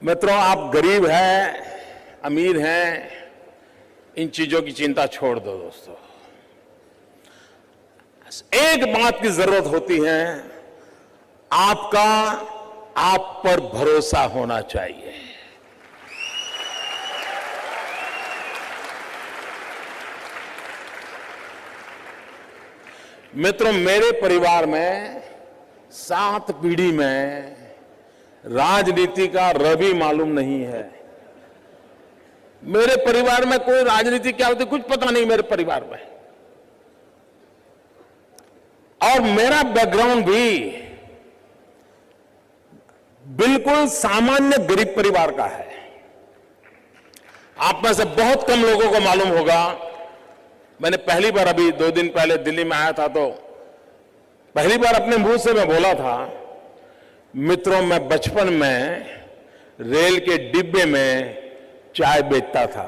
मित्रों, आप गरीब हैं, अमीर हैं, इन चीजों की चिंता छोड़ दो दोस्तों। एक बात की जरूरत होती है, आपका आप पर भरोसा होना चाहिए। मित्रों, मेरे परिवार में 7 पीढ़ी में राजनीति का रवि मालूम नहीं है। मेरे परिवार में कोई राजनीति क्या होती कुछ पता नहीं मेरे परिवार में। और मेरा बैकग्राउंड भी बिल्कुल सामान्य गरीब परिवार का है। आप में से बहुत कम लोगों को मालूम होगा, मैंने पहली बार अभी 2 दिन पहले दिल्ली में आया था तो पहली बार अपने मुंह से मैं बोला था, मित्रों, मैं बचपन में रेल के डिब्बे में चाय बेचता था।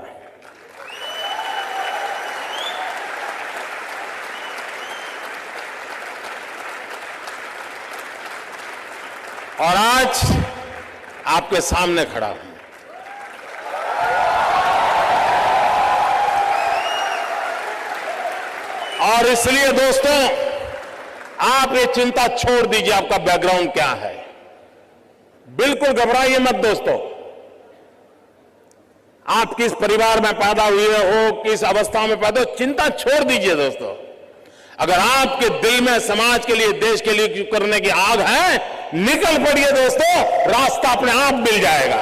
और आज आपके सामने खड़ा हूं। और इसलिए दोस्तों, आप ये चिंता छोड़ दीजिए आपका बैकग्राउंड क्या है। बिल्कुल घबराइए मत दोस्तों। आप किस परिवार में पैदा हुए हो, किस अवस्था में पैदा हो, चिंता छोड़ दीजिए दोस्तों। अगर आपके दिल में समाज के लिए, देश के लिए करने की आग है, निकल पड़िए दोस्तों, रास्ता अपने आप मिल जाएगा।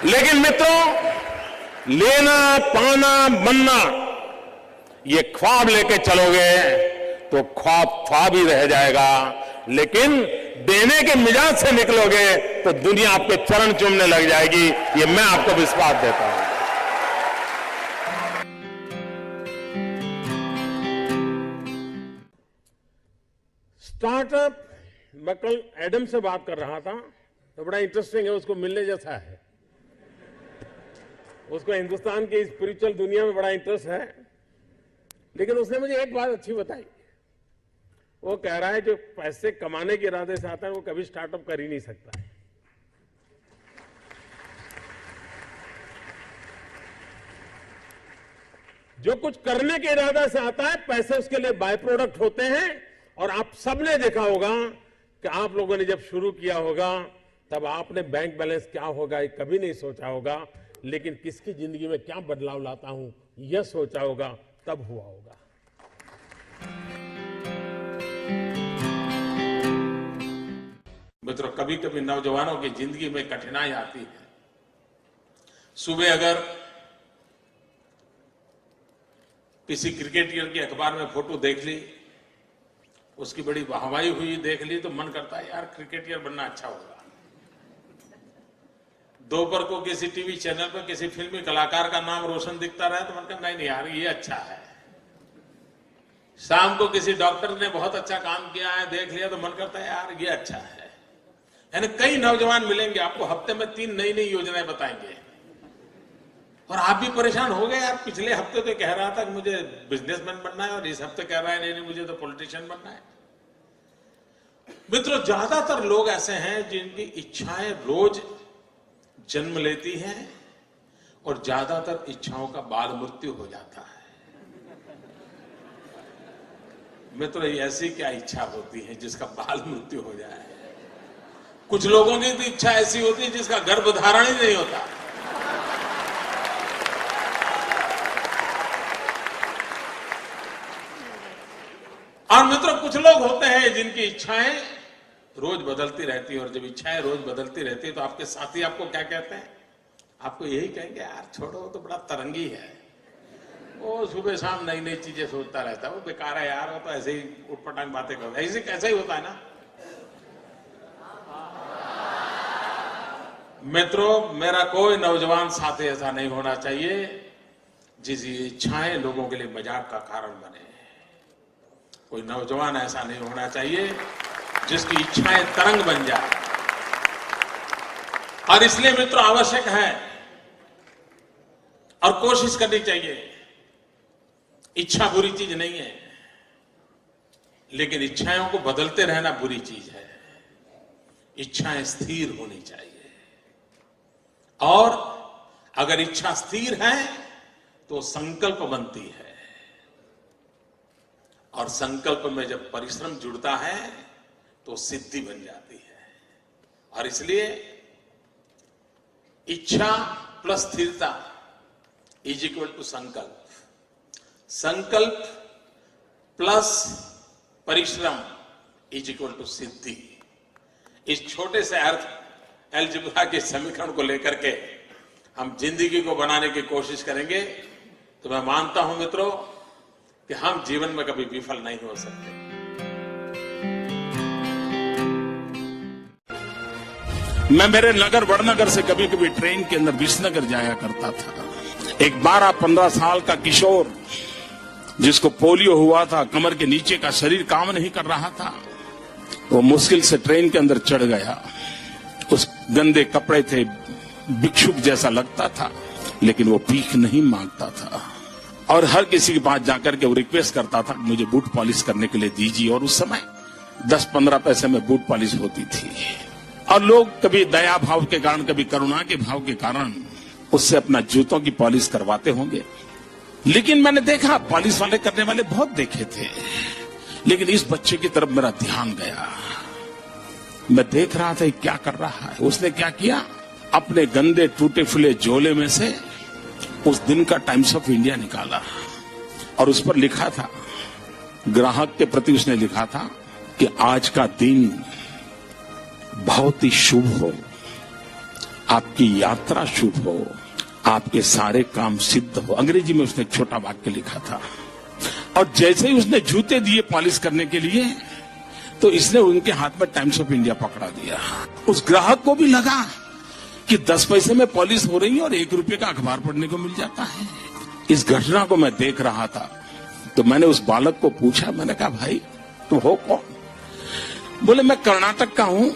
लेकिन मित्रों, लेना, पाना, बनना, ये ख्वाब लेके चलोगे तो ख्वाब ख्वाब ही रह जाएगा। लेकिन देने के मिजाज से निकलोगे तो दुनिया आपके चरण चूमने लग जाएगी। ये मैं आपको विश्वास देता हूं। स्टार्टअप, मैं कल एडम से बात कर रहा था तो बड़ा इंटरेस्टिंग है, उसको मिलने जैसा है। उसको हिंदुस्तान की स्पिरिचुअल दुनिया में बड़ा इंटरेस्ट है। लेकिन उसने मुझे एक बात अच्छी बताई। वो कह रहा है जो पैसे कमाने के इरादे से आता है वो कभी स्टार्टअप कर ही नहीं सकता है। जो कुछ करने के इरादे से आता है, पैसे उसके लिए बाय प्रोडक्ट होते हैं। और आप सबने देखा होगा कि आप लोगों ने जब शुरू किया होगा तब आपने बैंक बैलेंस क्या होगा ये कभी नहीं सोचा होगा। लेकिन किसकी जिंदगी में क्या बदलाव लाता हूं यह सोचा होगा, तब हुआ होगा। मित्रों, कभी कभी नौजवानों की जिंदगी में कठिनाई आती है। सुबह अगर किसी क्रिकेटर की अखबार में फोटो देख ली, उसकी बड़ी वाहवाही हुई देख ली, तो मन करता है यार क्रिकेटर बनना अच्छा होगा। दोपहर को किसी टीवी चैनल पर किसी फिल्मी कलाकार का नाम रोशन दिखता रहे तो मन करता नहीं यार ये अच्छा है। शाम को किसी डॉक्टर ने बहुत अच्छा काम किया है देख लिया तो मन करता है यार ये अच्छा है। यानी कई नौजवान मिलेंगे आपको, हफ्ते में 3 नई नई योजनाएं बताएंगे और आप भी परेशान हो गए। यार पिछले हफ्ते तो कह रहा था कि मुझे बिजनेसमैन बनना है और इस हफ्ते कह रहा है नहीं मुझे तो पॉलिटिशियन बनना है। मित्रों, ज्यादातर लोग ऐसे हैं जिनकी इच्छाएं रोज जन्म लेती हैं और ज्यादातर इच्छाओं का बाल मृत्यु हो जाता है। मित्रों, ऐसी क्या इच्छा होती है जिसका बाल मृत्यु हो जाए? कुछ लोगों की तो इच्छा ऐसी होती है जिसका गर्भधारण ही नहीं होता। और मित्रों, कुछ लोग होते हैं जिनकी इच्छाएं रोज बदलती रहती है। और जब इच्छाएं रोज बदलती रहती है तो आपके साथी आपको क्या कहते हैं? आपको यही कहेंगे यार छोड़ो, तो बड़ा तरंगी है, वो सुबह शाम नई नई चीजें सोचता रहता है, वो बेकार है यार, वो तो ऐसे ही उटपटांग बातें करता है। ऐसे कैसा ही होता है ना। मित्रों, मेरा कोई नौजवान साथी ऐसा नहीं होना चाहिए जिसकी इच्छाएं लोगों के लिए मजाक का कारण बने। कोई नौजवान ऐसा नहीं होना चाहिए जिसकी इच्छाएं तरंग बन जाए। और इसलिए मित्रों आवश्यक है और कोशिश करनी चाहिए। इच्छा बुरी चीज नहीं है। लेकिन इच्छाओं को बदलते रहना बुरी चीज है। इच्छाएं स्थिर होनी चाहिए, और अगर इच्छा स्थिर है तो संकल्प बनती है, और संकल्प में जब परिश्रम जुड़ता है तो सिद्धि बन जाती है। और इसलिए इच्छा प्लस स्थिरता इज इक्वल टू संकल्प, संकल्प प्लस परिश्रम इज इक्वल टू सिद्धि। इस छोटे से अर्थ अलजेब्रा के समीकरण को लेकर के हम जिंदगी को बनाने की कोशिश करेंगे तो मैं मानता हूं मित्रों कि हम जीवन में कभी विफल नहीं हो सकते। मैं मेरे नगर वड़नगर से कभी कभी ट्रेन के अंदर विसनगर जाया करता था। एक 12-15 साल का किशोर जिसको पोलियो हुआ था, कमर के नीचे का शरीर काम नहीं कर रहा था, वो मुश्किल से ट्रेन के अंदर चढ़ गया। उस गंदे कपड़े थे, भिक्षुक जैसा लगता था, लेकिन वो भीख नहीं मांगता था और हर किसी के पास जाकर के वो रिक्वेस्ट करता था मुझे बूट पॉलिश करने के लिए दीजिए। और उस समय 10-15 पैसे में बूट पॉलिश होती थी, और लोग कभी दया भाव के कारण, कभी करुणा के भाव के कारण उससे अपना जूतों की पॉलिश करवाते होंगे। लेकिन मैंने देखा, पॉलिश वाले करने वाले बहुत देखे थे, लेकिन इस बच्चे की तरफ मेरा ध्यान गया। मैं देख रहा था क्या कर रहा है। उसने क्या किया, अपने गंदे टूटे फूले झोले में से उस दिन का टाइम्स ऑफ इंडिया निकाला और उस पर लिखा था, ग्राहक के प्रति उसने लिखा था कि आज का दिन बहुत ही शुभ हो, आपकी यात्रा शुभ हो, आपके सारे काम सिद्ध हो। अंग्रेजी में उसने एक छोटा वाक्य लिखा था। और जैसे ही उसने जूते दिए पॉलिश करने के लिए, तो इसने उनके हाथ में टाइम्स ऑफ इंडिया पकड़ा दिया। उस ग्राहक को भी लगा कि 10 पैसे में पॉलिश हो रही है और 1 रुपये का अखबार पढ़ने को मिल जाता है। इस घटना को मैं देख रहा था तो मैंने उस बालक को पूछा, मैंने कहा भाई तुम हो कौन? बोले मैं कर्नाटक का हूं,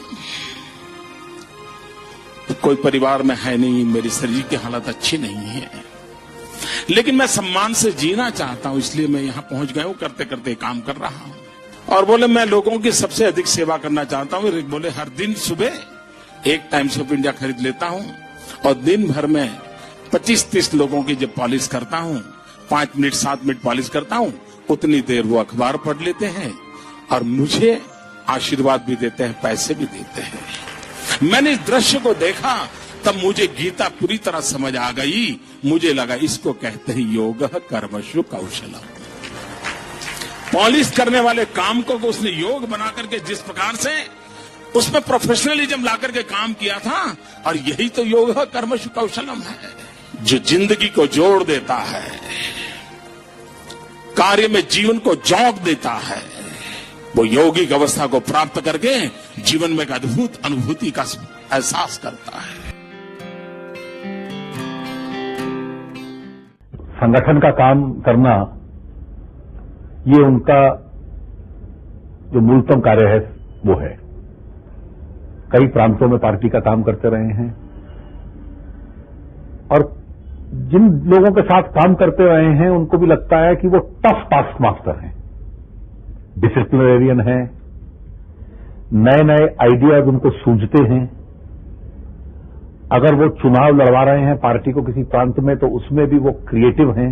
कोई परिवार में है नहीं, मेरी शरीर की हालत अच्छी नहीं है, लेकिन मैं सम्मान से जीना चाहता हूं, इसलिए मैं यहां पहुंच गया हूं, करते करते काम कर रहा हूं। और बोले मैं लोगों की सबसे अधिक सेवा करना चाहता हूं। बोले हर दिन सुबह एक टाइम्स ऑफ इंडिया खरीद लेता हूं और दिन भर में 25-30 लोगों की जब पॉलिश करता हूं, 5 मिनट 7 मिनट पॉलिश करता हूं, उतनी देर वो अखबार पढ़ लेते हैं और मुझे आशीर्वाद भी देते हैं, पैसे भी देते हैं। मैंने इस दृश्य को देखा तब मुझे गीता पूरी तरह समझ आ गई। मुझे लगा इसको कहते हैं योग कर्मसु कौशलम। पॉलिश करने वाले काम को उसने योग बना करके जिस प्रकार से उसमें प्रोफेशनलिज्म ला करके काम किया था, और यही तो योग कर्मसु कौशलम है, जो जिंदगी को जोड़ देता है, कार्य में जीवन को झोंक देता है। वो यौगिक अवस्था को प्राप्त करके जीवन में एक अद्भुत अनुभूति का एहसास करता है। संगठन का काम करना ये उनका जो मूलतम कार्य है वो है। कई प्रांतों में पार्टी का काम करते रहे हैं और जिन लोगों के साथ काम करते रहे हैं उनको भी लगता है कि वो टफ टास्क मास्टर हैं, डिसिप्लिनरियन हैं, नए नए आइडियाज उनको सूझते हैं। अगर वो चुनाव लड़वा रहे हैं पार्टी को किसी प्रांत में तो उसमें भी वो क्रिएटिव हैं।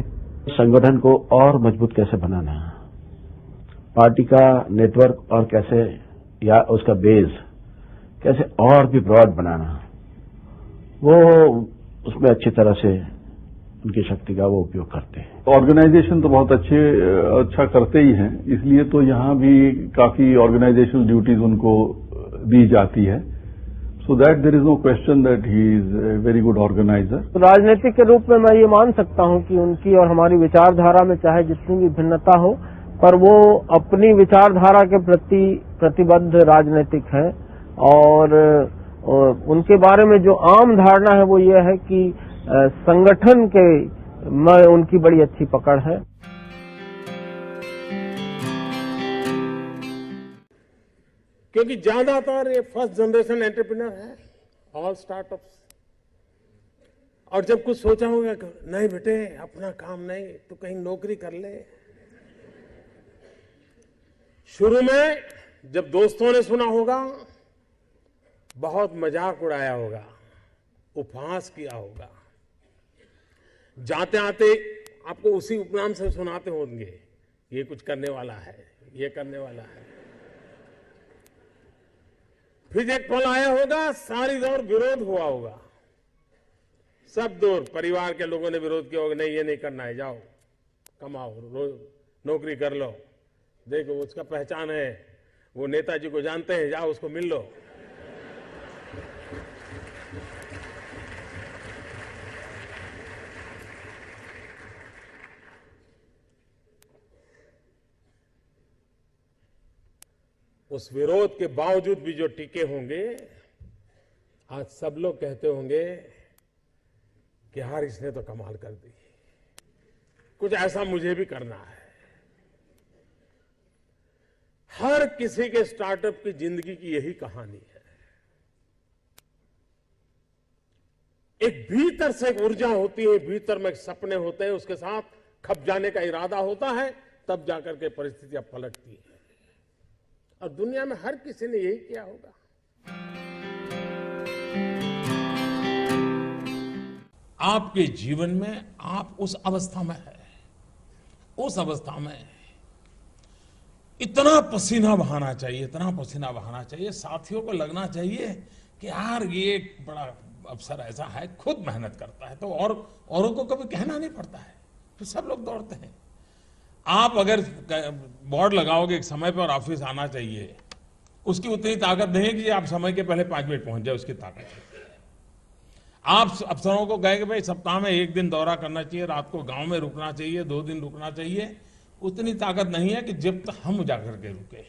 संगठन को और मजबूत कैसे बनाना, पार्टी का नेटवर्क और कैसे, या उसका बेस कैसे और भी ब्रॉड बनाना, वो उसमें अच्छी तरह से उनकी शक्ति का वो उपयोग करते हैं। ऑर्गेनाइजेशन तो बहुत अच्छा करते ही हैं, इसलिए तो यहाँ भी काफी ऑर्गेनाइजेशनल ड्यूटीज उनको दी जाती है। So that there is no question that he is a very good organiser. राजनीतिक के रूप में मैं ये मान सकता हूँ कि उनकी और हमारी विचारधारा में चाहे जितनी भी भिन्नता हो, पर वो अपनी विचारधारा के प्रति प्रतिबद्ध राजनीतिक है। और उनके बारे में जो आम धारणा है वो ये है कि संगठन के में उनकी बड़ी अच्छी पकड़ है। क्योंकि ज्यादातर ये फर्स्ट जनरेशन एंटरप्रेन्योर है, ऑल स्टार्टअप्स। और जब कुछ सोचा होगा, नहीं बेटे अपना काम नहीं तो कहीं नौकरी कर ले, शुरू में जब दोस्तों ने सुना होगा बहुत मजाक उड़ाया होगा, उपहास किया होगा, जाते आते आपको उसी उपनाम से सुनाते होंगे, ये कुछ करने वाला है, ये करने वाला है। फिर एक पल आया होगा, सारी दौर विरोध हुआ होगा, सब दौर परिवार के लोगों ने विरोध किया होगा, नहीं ये नहीं करना है, जाओ कमाओ, नौकरी कर लो, देखो उसका पहचान है, वो नेताजी को जानते हैं, जाओ उसको मिल लो। उस विरोध के बावजूद भी जो टिके होंगे, आज सब लोग कहते होंगे कि यार इसने तो कमाल कर दी, कुछ ऐसा मुझे भी करना है। हर किसी के स्टार्टअप की जिंदगी की यही कहानी है। एक भीतर से एक ऊर्जा होती है, भीतर में सपने होते हैं, उसके साथ खप जाने का इरादा होता है, तब जाकर के परिस्थितियां पलटती है। और दुनिया में हर किसी ने यही किया होगा। आपके जीवन में आप उस अवस्था में है, उस अवस्था में इतना पसीना बहाना चाहिए, इतना पसीना बहाना चाहिए, साथियों को लगना चाहिए कि यार ये एक बड़ा अवसर ऐसा है, खुद मेहनत करता है तो और औरों को कभी कहना नहीं पड़ता है, तो सब लोग दौड़ते हैं। आप अगर बोर्ड लगाओगे एक समय पर ऑफिस आना चाहिए, उसकी उतनी ताकत नहीं है कि आप समय के पहले 5 मिनट पहुंच जाए, उसकी ताकत है। आप अफसरों को कहेंगे भाई सप्ताह में 1 दिन दौरा करना चाहिए, रात को गांव में रुकना चाहिए, 2 दिन रुकना चाहिए, उतनी ताकत नहीं है कि जब तक हम जाकर के रुके।